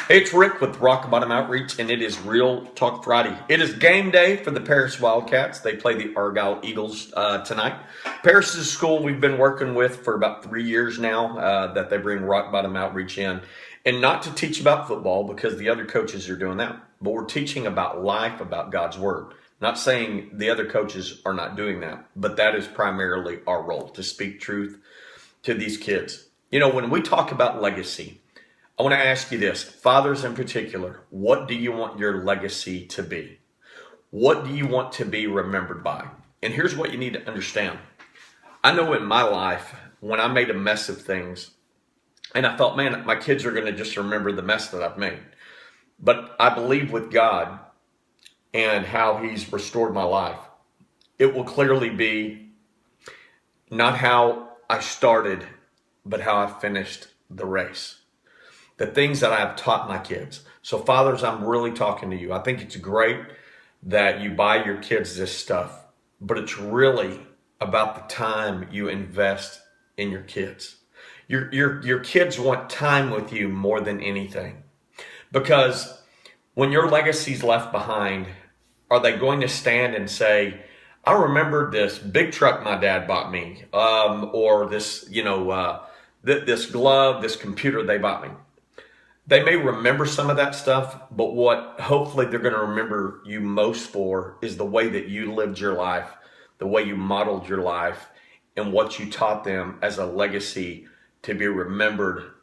Hey, it's Rick with Rock Bottom Outreach, and it is Real Talk Friday. It is game day for the Paris Wildcats. They play the Argyle Eagles tonight. Paris is a school we've been working with for about 3 years now that they bring Rock Bottom Outreach in. And not to teach about football because the other coaches are doing that, but we're teaching about life, about God's Word. Not saying the other coaches are not doing that, but that is primarily our role, to speak truth to these kids. You know, when we talk about legacy, I want to ask you this, fathers in particular, what do you want your legacy to be? What do you want to be remembered by? And here's what you need to understand. I know in my life, when I made a mess of things, and I thought, man, my kids are going to just remember the mess that I've made. But I believe with God and how He's restored my life, it will clearly be not how I started, but how I finished the race. The things that I've taught my kids. So fathers, I'm really talking to you. I think it's great that you buy your kids this stuff, but it's really about the time you invest in your kids. Your kids want time with you more than anything. Because when your legacy's left behind, are they going to stand and say, I remember this big truck my dad bought me, or this, this glove, this computer they bought me. They may remember some of that stuff, but what hopefully they're going to remember you most for is the way that you lived your life, the way you modeled your life, and what you taught them as a legacy to be remembered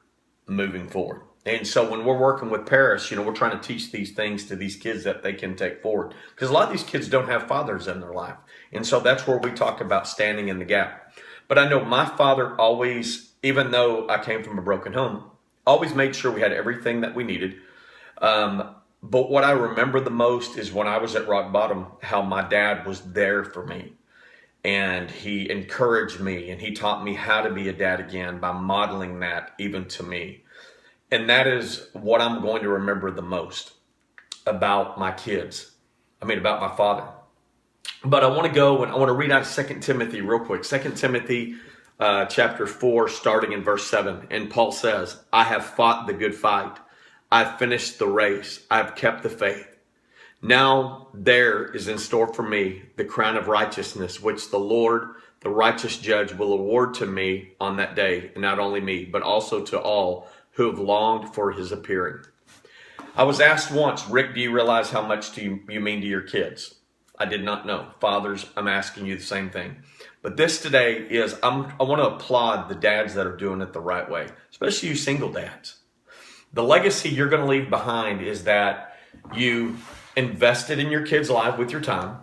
moving forward. And so when we're working with Paris, we're trying to teach these things to these kids that they can take forward. Because a lot of these kids don't have fathers in their life. And so that's where we talk about standing in the gap. But I know my father always, even though I came from a broken home, always made sure we had everything that we needed. But what I remember the most is when I was at rock bottom, how my dad was there for me. And he encouraged me and he taught me how to be a dad again by modeling that even to me. And that is what I'm going to remember the most about my kids. About my father. But I want to go and I want to read out 2 Timothy real quick. 2 Timothy chapter 4, starting in verse 7. And Paul says, I have fought the good fight. I've finished the race. I've kept the faith. Now there is in store for me the crown of righteousness, which the Lord, the righteous judge, will award to me on that day. And not only me, but also to all who have longed for his appearing. I was asked once, Rick, do you realize how much do you mean to your kids? I did not know. Fathers, I'm asking you the same thing. But this today is, I want to applaud the dads that are doing it the right way, especially you single dads. The legacy you're going to leave behind is that you invested in your kids' life with your time.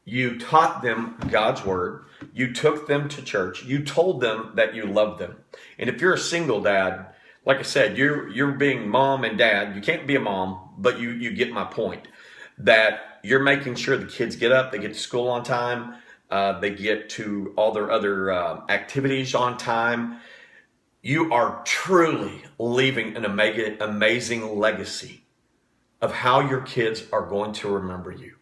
You taught them God's word. You took them to church. You told them that you loved them. And if you're a single dad, like I said, you're being mom and dad. You can't be a mom, but you get my point. That you're making sure the kids get up, they get to school on time, they get to all their other activities on time. You are truly leaving an amazing legacy of how your kids are going to remember you.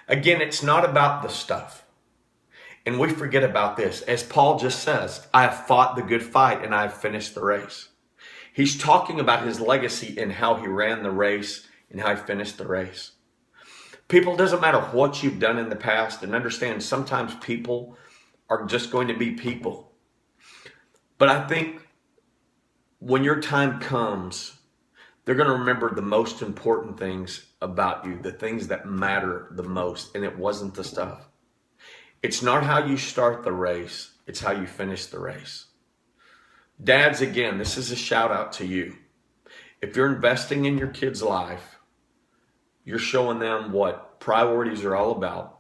Again, it's not about the stuff. And we forget about this. As Paul just says, I have fought the good fight and I have finished the race. He's talking about his legacy and how he ran the race and how he finished the race. People, it doesn't matter what you've done in the past, and understand sometimes people are just going to be people. But I think when your time comes, they're going to remember the most important things about you, the things that matter the most, and it wasn't the stuff. It's not how you start the race, it's how you finish the race. Dads, again, this is a shout out to you. If you're investing in your kid's life, you're showing them what priorities are all about.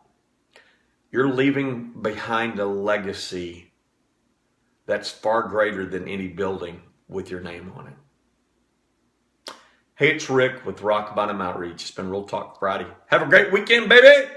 You're leaving behind a legacy that's far greater than any building with your name on it. Hey, it's Rick with Rock Bottom Outreach. It's been Real Talk Friday. Have a great weekend, baby!